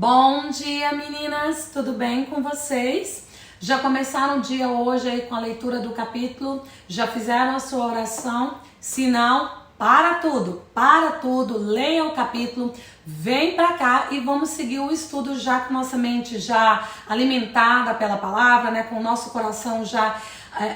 Bom dia, meninas! Tudo bem com vocês? Já começaram o dia hoje aí com a leitura do capítulo? Já fizeram a sua oração? Se não, para tudo, leiam o capítulo, vem pra cá e vamos seguir o estudo já com nossa mente já alimentada pela palavra, né? Com o nosso coração já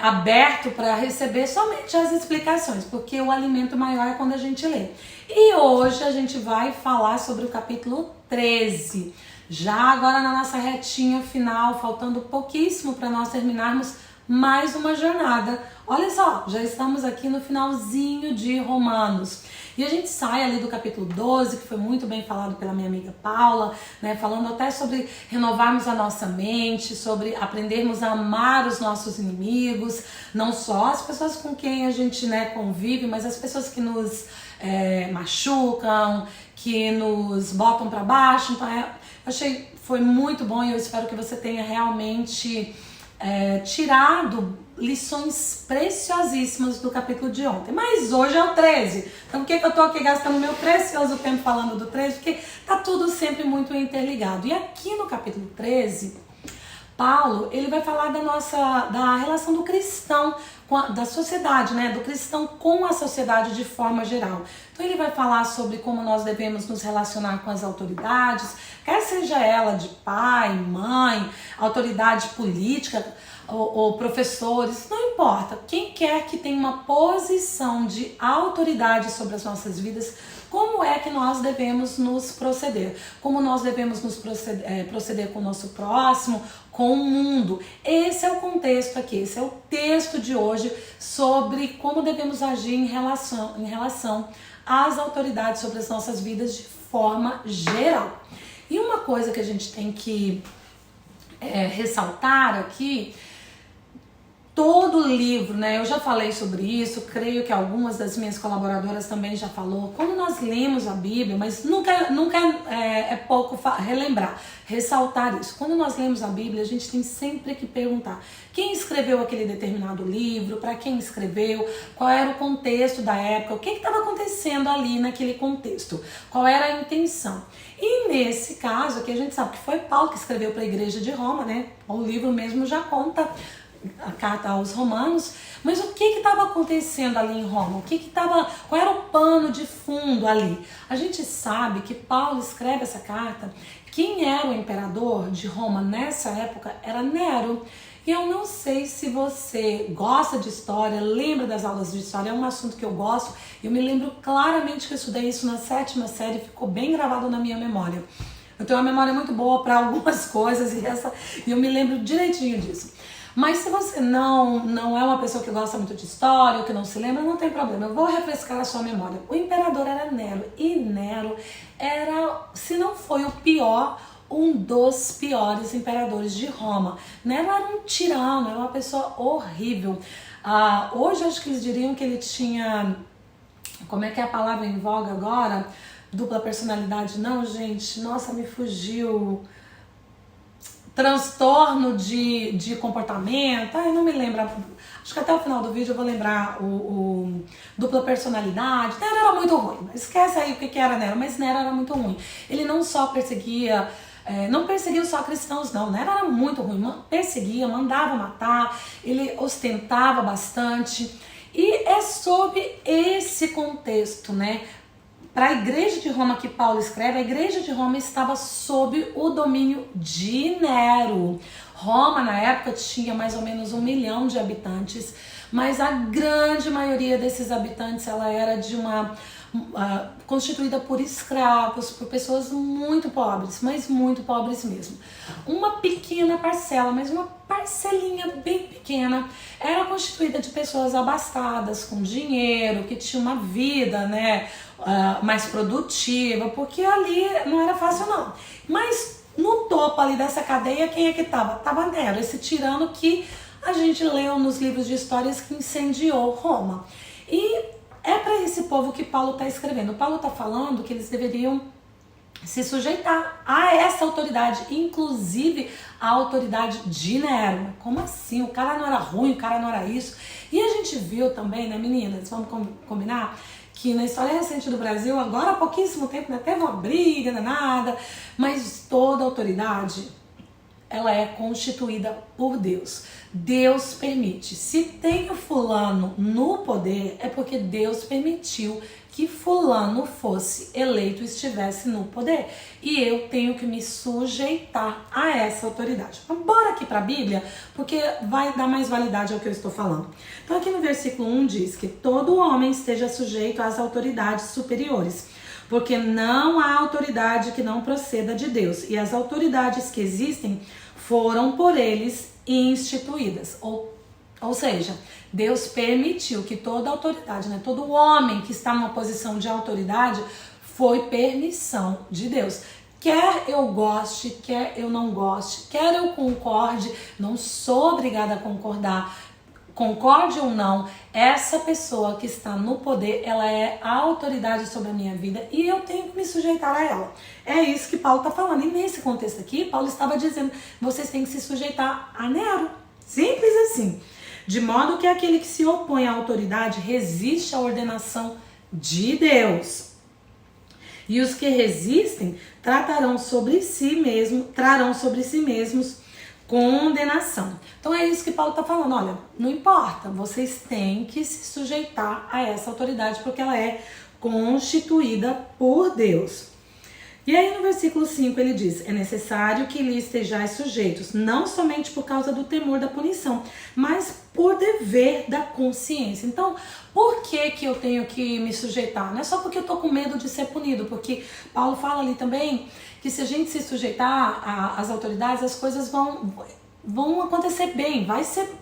aberto para receber somente as explicações, porque o alimento maior é quando a gente lê. E hoje a gente vai falar sobre o capítulo 13. Já agora na nossa retinha final, faltando pouquíssimo para nós terminarmos mais uma jornada. Olha só, já estamos aqui no finalzinho de Romanos. E a gente sai ali do capítulo 12, que foi muito bem falado pela minha amiga Paula, né, falando até sobre renovarmos a nossa mente, sobre aprendermos a amar os nossos inimigos, não só as pessoas com quem a gente, né, convive, mas as pessoas que nos machucam, que nos botam para baixo. Então achei foi muito bom e eu espero que você tenha realmente tirado lições preciosíssimas do capítulo de ontem. Mas hoje é o 13. Então por que eu tô aqui gastando meu precioso tempo falando do 13? Porque tá tudo sempre muito interligado. E aqui no capítulo 13, Paulo, ele vai falar da relação do cristão, da sociedade, né? Do cristão com a sociedade de forma geral. Então ele vai falar sobre como nós devemos nos relacionar com as autoridades, quer seja ela de pai, mãe, autoridade política ou professores, não importa. Quem quer que tenha uma posição de autoridade sobre as nossas vidas, como é que nós devemos nos proceder? Como nós devemos nos proceder com o nosso próximo, com o mundo? Esse é o contexto aqui, esse é o texto de hoje sobre como devemos agir em relação às autoridades sobre as nossas vidas de forma geral. E uma coisa que a gente tem que ressaltar aqui, todo livro, né? Eu já falei sobre isso, creio que algumas das minhas colaboradoras também já falou. Quando nós lemos a Bíblia, mas nunca é pouco relembrar, ressaltar isso. Quando nós lemos a Bíblia, a gente tem sempre que perguntar quem escreveu aquele determinado livro, para quem escreveu, qual era o contexto da época, o que estava acontecendo ali naquele contexto, qual era a intenção. E nesse caso aqui a gente sabe que foi Paulo que escreveu para a igreja de Roma, né? O livro mesmo já conta a carta aos Romanos, mas o que estava acontecendo ali em Roma? Qual era o pano de fundo ali? A gente sabe que Paulo escreve essa carta. Quem era o imperador de Roma nessa época era Nero. E eu não sei se você gosta de história, lembra das aulas de história, é um assunto que eu gosto. Eu me lembro claramente que eu estudei isso na 7ª série, ficou bem gravado na minha memória. Eu tenho uma memória muito boa para algumas coisas e eu me lembro direitinho disso. Mas se você não é uma pessoa que gosta muito de história ou que não se lembra, não tem problema. Eu vou refrescar a sua memória. O imperador era Nero. E Nero era, se não foi o pior, um dos piores imperadores de Roma. Nero era um tirano, era uma pessoa horrível. Hoje acho que eles diriam que ele tinha... Como é que é a palavra em voga agora? Dupla personalidade? Não, gente. Nossa, me fugiu... Transtorno de comportamento, eu não me lembro, acho que até o final do vídeo eu vou lembrar o dupla personalidade. Nero era muito ruim, esquece aí o que era Nero, mas Nero era muito ruim. Ele não só perseguia, não perseguia só cristãos não, Nero era muito ruim, perseguia, mandava matar, ele ostentava bastante. E é sob esse contexto, né? Para a igreja de Roma que Paulo escreve, a igreja de Roma estava sob o domínio de Nero. Roma, na época, tinha mais ou menos 1 milhão de habitantes, mas a grande maioria desses habitantes ela era de constituída por escravos, por pessoas muito pobres, mas muito pobres mesmo. Uma pequena parcela, mas uma parcelinha bem pequena, era constituída de pessoas abastadas, com dinheiro, que tinham uma vida, né, mais produtiva, porque ali não era fácil não. Mas no topo ali dessa cadeia, quem é que estava? Tava Nero, esse tirano que a gente leu nos livros de histórias que incendiou Roma. E é para esse povo que Paulo está escrevendo. Paulo está falando que eles deveriam se sujeitar a essa autoridade, inclusive a autoridade de Nero. Como assim? O cara não era ruim, o cara não era isso. E a gente viu também, né, meninas, vamos combinar, que na história recente do Brasil, agora há pouquíssimo tempo, né, teve uma briga, nada, mas toda autoridade, ela é constituída por Deus. Deus permite. Se tem o fulano no poder, é porque Deus permitiu que fulano fosse eleito e estivesse no poder. E eu tenho que me sujeitar a essa autoridade. Então, bora aqui para a Bíblia, porque vai dar mais validade ao que eu estou falando. Então aqui no versículo 1 diz que todo homem esteja sujeito às autoridades superiores, porque não há autoridade que não proceda de Deus, e as autoridades que existem foram por eles instituídas. Ou seja, Deus permitiu que toda autoridade, né, todo homem que está numa posição de autoridade, foi permissão de Deus. Quer eu goste, quer eu não goste, quer eu concorde, não sou obrigada a concordar, concorde ou não, essa pessoa que está no poder, ela é a autoridade sobre a minha vida e eu tenho que me sujeitar a ela. É isso que Paulo está falando. E nesse contexto aqui, Paulo estava dizendo, vocês têm que se sujeitar a Nero. Simples assim. De modo que aquele que se opõe à autoridade resiste à ordenação de Deus. E os que resistem trarão sobre si mesmos condenação. Então é isso que Paulo está falando. Olha, não importa, vocês têm que se sujeitar a essa autoridade porque ela é constituída por Deus. E aí no versículo 5 ele diz, é necessário que lhe estejais sujeitos, não somente por causa do temor da punição, mas por dever da consciência. Então, por que eu tenho que me sujeitar? Não é só porque eu tô com medo de ser punido, porque Paulo fala ali também que se a gente se sujeitar às autoridades, as coisas vão acontecer bem,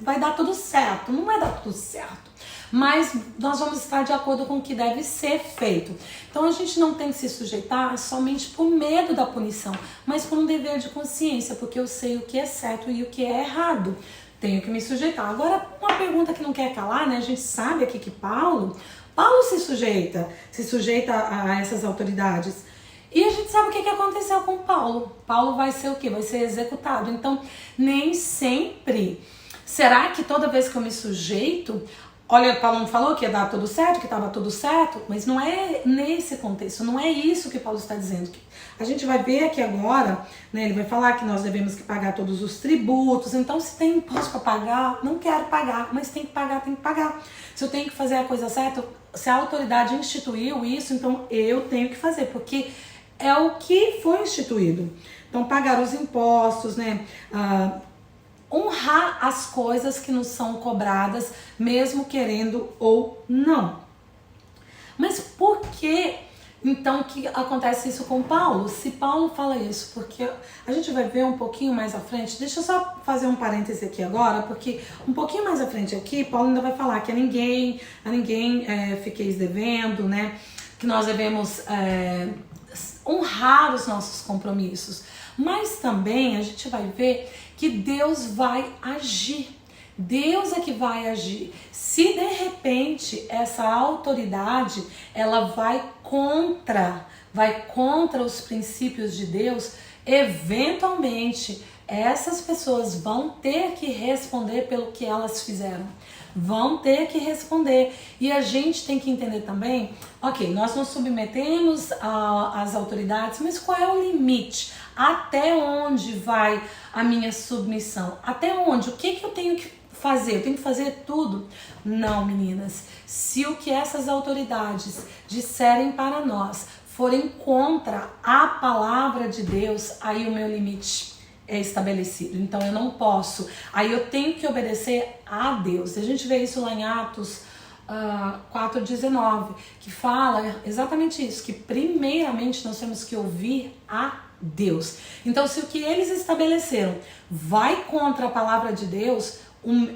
vai dar tudo certo. Não vai dar tudo certo, mas nós vamos estar de acordo com o que deve ser feito. Então a gente não tem que se sujeitar somente por medo da punição, mas por um dever de consciência, porque eu sei o que é certo e o que é errado. Tenho que me sujeitar. Agora, uma pergunta que não quer calar, né? A gente sabe aqui que Paulo se sujeita a essas autoridades. E a gente sabe o que aconteceu com Paulo. Paulo vai ser o quê? Vai ser executado. Então, nem sempre. Será que toda vez que eu me sujeito... Olha, Paulo não falou que ia dar tudo certo, que estava tudo certo, mas não é nesse contexto, não é isso que Paulo está dizendo. A gente vai ver aqui agora, né, ele vai falar que nós devemos que pagar todos os tributos, então se tem imposto para pagar, não quero pagar, mas tem que pagar, tem que pagar. Se eu tenho que fazer a coisa certa, se a autoridade instituiu isso, então eu tenho que fazer, porque é o que foi instituído. Então pagar os impostos, né, honrar as coisas que nos são cobradas, mesmo querendo ou não. Mas por que, então, que acontece isso com Paulo? Se Paulo fala isso, porque a gente vai ver um pouquinho mais à frente, deixa eu só fazer um parêntese aqui agora, porque um pouquinho mais à frente aqui, Paulo ainda vai falar que a ninguém fiqueis devendo, né? Que nós devemos honrar os nossos compromissos. Mas também a gente vai ver que Deus vai agir. Deus é que vai agir. Se de repente essa autoridade ela vai contra os princípios de Deus, eventualmente essas pessoas vão ter que responder pelo que elas fizeram. Vão ter que responder. E a gente tem que entender também, ok, nós nos submetemos às autoridades, mas qual é o limite? Até onde vai a minha submissão? Até onde? O que eu tenho que fazer? Eu tenho que fazer tudo? Não, meninas. Se o que essas autoridades disserem para nós forem contra a palavra de Deus, aí o meu limite é estabelecido. Então eu não posso. Aí eu tenho que obedecer a Deus. A gente vê isso lá em Atos 4:19, que fala exatamente isso, que primeiramente nós temos que ouvir a Deus. Então se o que eles estabeleceram vai contra a palavra de Deus,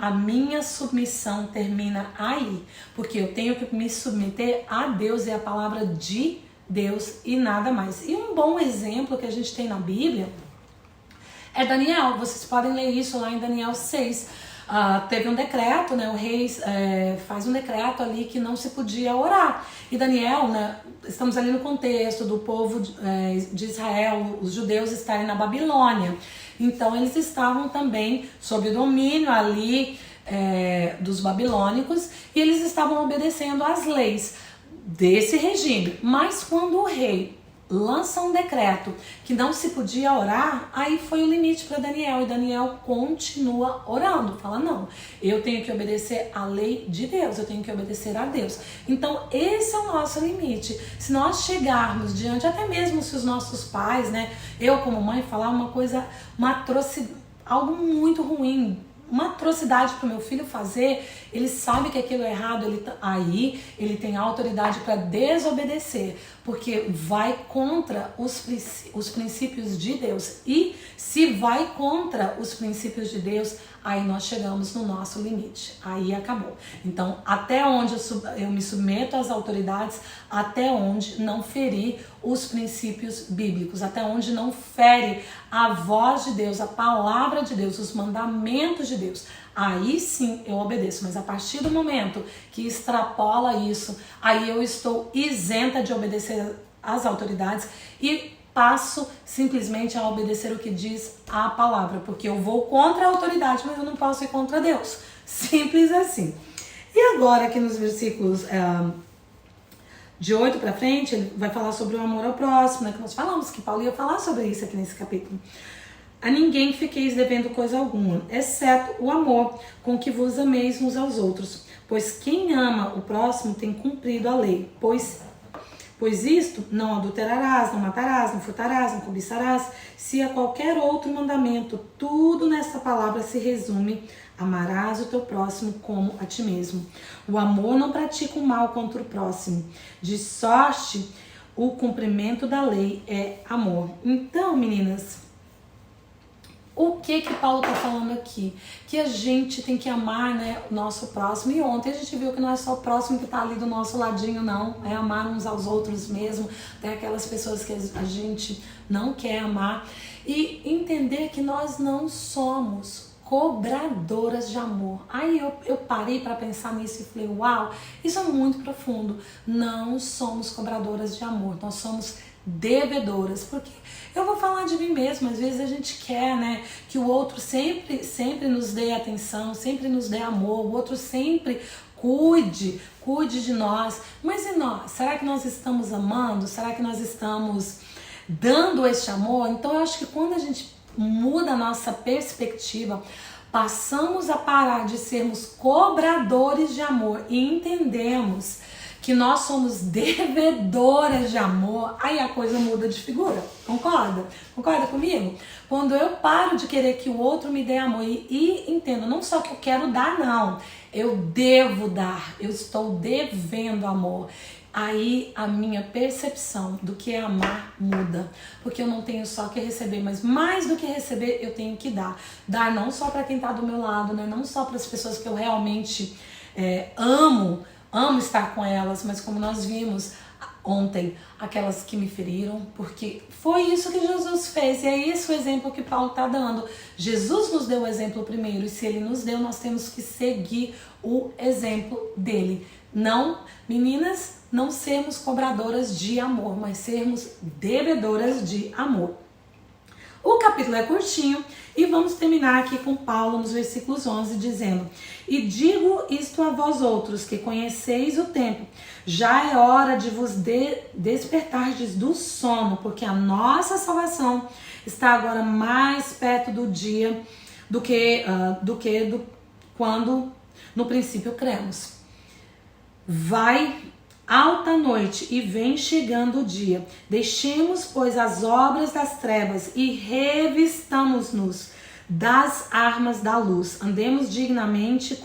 a minha submissão termina aí, porque eu tenho que me submeter a Deus e a palavra de Deus e nada mais. E um bom exemplo que a gente tem na Bíblia é Daniel. Vocês podem ler isso lá em Daniel 6. Teve um decreto, né? O rei faz um decreto ali que não se podia orar. E Daniel, né? Estamos ali no contexto do povo de Israel, os judeus estarem na Babilônia. Então eles estavam também sob o domínio ali dos babilônicos e eles estavam obedecendo às leis. desse regime. Mas quando o rei lança um decreto que não se podia orar, aí foi o limite para Daniel, e Daniel continua orando, fala não, eu tenho que obedecer à lei de Deus, eu tenho que obedecer a Deus. Então esse é o nosso limite. Se nós chegarmos diante, até mesmo se os nossos pais, né, eu como mãe falar uma coisa, uma atrocidade, algo muito ruim, uma atrocidade para o meu filho fazer, ele sabe que aquilo é errado, aí ele tem autoridade para desobedecer, porque vai contra os princípios de Deus. E se vai contra os princípios de Deus, aí nós chegamos no nosso limite, aí acabou. Então, até onde eu me submeto às autoridades, até onde não ferir os princípios bíblicos, até onde não fere a voz de Deus, a palavra de Deus, os mandamentos de Deus, aí sim eu obedeço. Mas a partir do momento que extrapola isso, aí eu estou isenta de obedecer às autoridades e passo simplesmente a obedecer o que diz a palavra, porque eu vou contra a autoridade, mas eu não posso ir contra Deus. Simples assim. E agora aqui nos versículos de 8 para frente, ele vai falar sobre o amor ao próximo, né? Que nós falamos que Paulo ia falar sobre isso aqui nesse capítulo. A ninguém fiqueis devendo coisa alguma, exceto o amor com que vos ameis uns aos outros. Pois quem ama o próximo tem cumprido a lei. Pois isto, não adulterarás, não matarás, não furtarás, não cobiçarás. Se a qualquer outro mandamento, tudo nessa palavra se resume: amarás o teu próximo como a ti mesmo. O amor não pratica o mal contra o próximo. De sorte, o cumprimento da lei é amor. Então, meninas, o que Paulo está falando aqui? Que a gente tem que amar, né, o nosso próximo. E ontem a gente viu que não é só o próximo que está ali do nosso ladinho, não. É amar uns aos outros mesmo. Tem aquelas pessoas que a gente não quer amar. E entender que nós não somos cobradoras de amor. Aí eu parei para pensar nisso e falei, uau, isso é muito profundo. Não somos cobradoras de amor. Nós somos devedoras, porque eu vou falar de mim mesma, às vezes a gente quer, né, que o outro sempre nos dê atenção, sempre nos dê amor, o outro sempre cuide de nós, mas e nós? Será que nós estamos amando? Será que nós estamos dando este amor? Então eu acho que quando a gente muda a nossa perspectiva, passamos a parar de sermos cobradores de amor e entendemos que nós somos devedoras de amor, aí a coisa muda de figura. Concorda? Concorda comigo? Quando eu paro de querer que o outro me dê amor e entendo, não só que eu quero dar, não. Eu devo dar, eu estou devendo amor. Aí a minha percepção do que é amar muda. Porque eu não tenho só que receber, mas mais do que receber, eu tenho que dar. Dar não só para quem está do meu lado, né? Não só para as pessoas que eu realmente amo estar com elas, mas como nós vimos ontem, aquelas que me feriram, porque foi isso que Jesus fez, e é esse o exemplo que Paulo está dando. Jesus nos deu o exemplo primeiro, e se ele nos deu, nós temos que seguir o exemplo dele. Não, meninas, não sermos cobradoras de amor, mas sermos devedoras de amor. O capítulo é curtinho e vamos terminar aqui com Paulo nos versículos 11 dizendo: e digo isto a vós outros, que conheceis o tempo, já é hora de vos despertardes do sono, porque a nossa salvação está agora mais perto do dia do que quando no princípio cremos. Vai alta noite e vem chegando o dia. Deixemos, pois, as obras das trevas e revistamos-nos das armas da luz. Andemos dignamente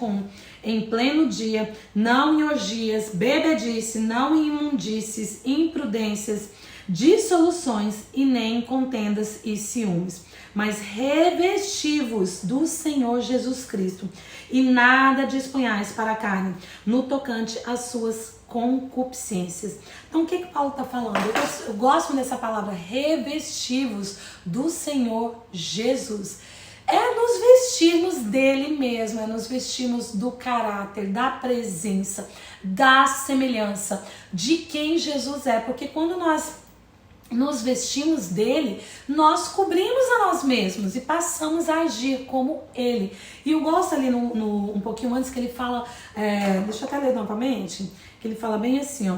em pleno dia, não em orgias, bebedice, não em imundícies, imprudências, dissoluções e nem em contendas e ciúmes. Mas revesti-vos do Senhor Jesus Cristo e nada disponhais para a carne, no tocante às suas concupiscências. Então o que Paulo está falando? Eu gosto dessa palavra, revesti-vos do Senhor Jesus. É nos vestirmos dele mesmo, é nos vestirmos do caráter, da presença, da semelhança de quem Jesus é. Porque quando nós nos vestimos dele, nós cobrimos a nós mesmos e passamos a agir como ele. E eu gosto ali um pouquinho antes que ele fala, deixa eu até ler novamente, que ele fala bem assim, ó: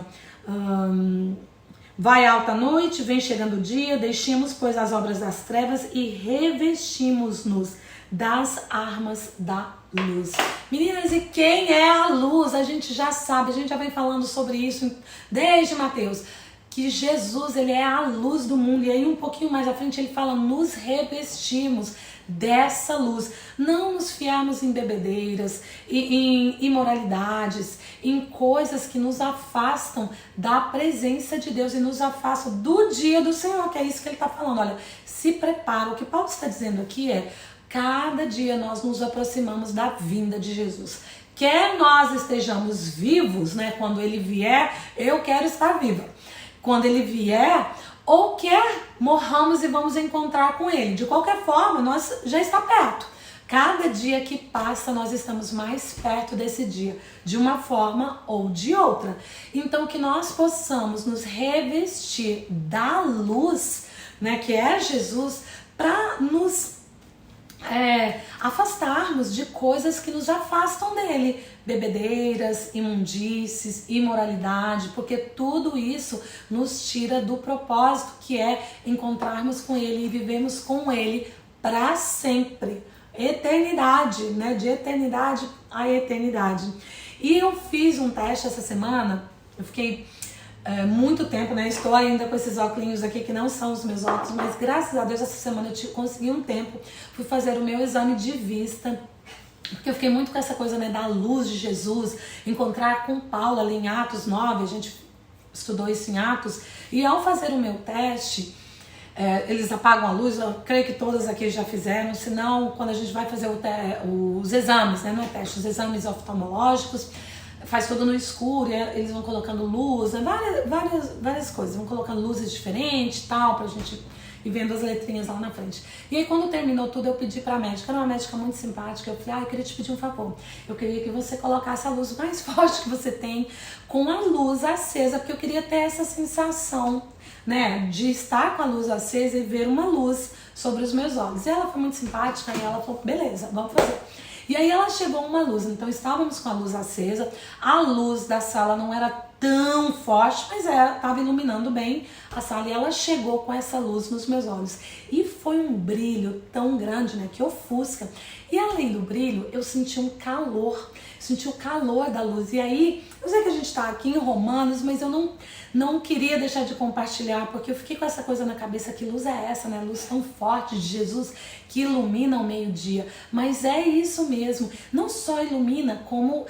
Vai alta noite, vem chegando o dia, deixemos, pois, as obras das trevas e revestimos-nos das armas da luz. Meninas, e quem é a luz? A gente já sabe, a gente já vem falando sobre isso desde Mateus, que Jesus, ele é a luz do mundo. E aí um pouquinho mais à frente ele fala, nos revestimos dessa luz, não nos fiarmos em bebedeiras, em imoralidades, em coisas que nos afastam da presença de Deus e nos afastam do dia do Senhor, que é isso que ele está falando. Olha, se prepara, o que Paulo está dizendo aqui é, cada dia nós nos aproximamos da vinda de Jesus. Quer nós estejamos vivos, né, quando ele vier, eu quero estar viva. Quando ele vier, ou quer morramos e vamos encontrar com ele. De qualquer forma, nós já está perto. Cada dia que passa, nós estamos mais perto desse dia, de uma forma ou de outra. Então, que nós possamos nos revestir da luz, né, que é Jesus, para nos afastarmos de coisas que nos afastam dele, bebedeiras, imundícies, imoralidade, porque tudo isso nos tira do propósito que é encontrarmos com ele e vivermos com ele para sempre, eternidade, né? De eternidade a eternidade. E eu fiz um teste essa semana, eu fiquei muito tempo, né? Estou ainda com esses óculos aqui que não são os meus óculos, mas graças a Deus essa semana eu consegui um tempo, fui fazer o meu exame de vista, porque eu fiquei muito com essa coisa, né, da luz de Jesus, encontrar com Paulo ali em Atos 9, a gente estudou isso em Atos, e ao fazer o meu teste, eles apagam a luz, eu creio que todas aqui já fizeram, senão quando a gente vai fazer os exames, né, não é teste, os exames oftalmológicos, faz tudo no escuro, e eles vão colocando luz, né? várias coisas, vão colocando luzes diferentes, tal, pra gente ir vendo as letrinhas lá na frente. E aí quando terminou tudo, eu pedi pra médica, era uma médica muito simpática, eu falei, eu queria te pedir um favor, eu queria que você colocasse a luz mais forte que você tem, com a luz acesa, porque eu queria ter essa sensação, né, de estar com a luz acesa e ver uma luz sobre os meus olhos. E ela foi muito simpática, e ela falou, beleza, vamos fazer. E aí ela chegou uma luz, então estávamos com a luz acesa, a luz da sala não era tão forte, mas estava iluminando bem a sala, e ela chegou com essa luz nos meus olhos. E foi um brilho tão grande, né, que ofusca. E além do brilho, eu senti um calor, senti o calor da luz. E aí, eu sei que a gente está aqui em Romanos, mas eu não queria deixar de compartilhar, porque eu fiquei com essa coisa na cabeça, que luz é essa, né? Luz tão forte de Jesus que ilumina ao meio-dia. Mas é isso mesmo, não só ilumina, como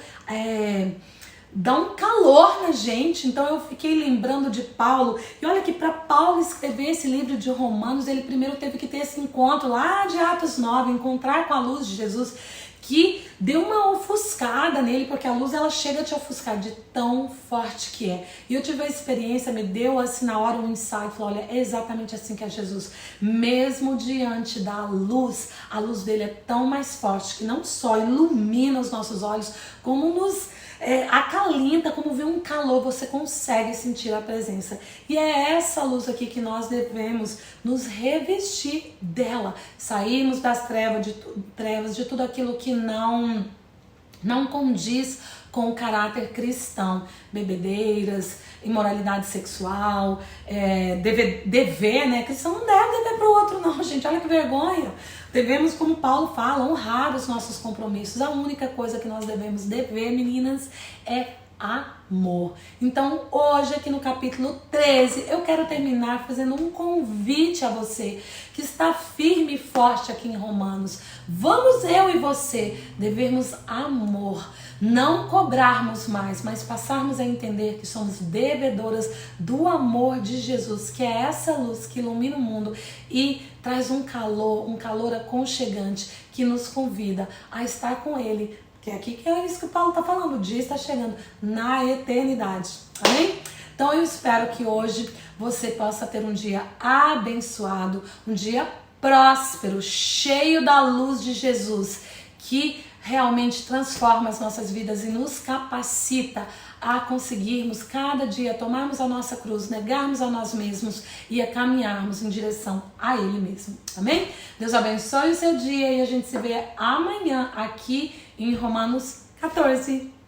dá um calor na gente. Então eu fiquei lembrando de Paulo, e olha que para Paulo escrever esse livro de Romanos, ele primeiro teve que ter esse encontro lá de Atos 9, encontrar com a luz de Jesus, que deu uma ofuscada nele, porque a luz ela chega a te ofuscar de tão forte que é. E eu tive a experiência, me deu assim na hora um insight, falou, olha, é exatamente assim que é Jesus. Mesmo diante da luz, a luz dele é tão mais forte que não só ilumina os nossos olhos, como nos acalenta, como vê um calor, você consegue sentir a presença. E é essa luz aqui que nós devemos nos revestir dela, sairmos das trevas, de tudo aquilo que não condiz com o caráter cristão, bebedeiras, imoralidade sexual, dever, né? Cristão não deve dever para o outro não, gente, olha que vergonha. Devemos, como Paulo fala, honrar os nossos compromissos. A única coisa que nós devemos dever, meninas, é amor. Então, hoje aqui no capítulo 13, eu quero terminar fazendo um convite a você que está firme e forte aqui em Romanos. Vamos, eu e você, devermos amor. Não cobrarmos mais, mas passarmos a entender que somos devedoras do amor de Jesus, que é essa luz que ilumina o mundo e traz um calor aconchegante que nos convida a estar com Ele. Que é aqui que é isso que o Paulo está falando, o dia está chegando na eternidade. Amém? Então eu espero que hoje você possa ter um dia abençoado, um dia próspero, cheio da luz de Jesus, que realmente transforma as nossas vidas e nos capacita a conseguirmos cada dia tomarmos a nossa cruz, negarmos a nós mesmos e a caminharmos em direção a Ele mesmo. Amém? Deus abençoe o seu dia e a gente se vê amanhã aqui em Romanos 14.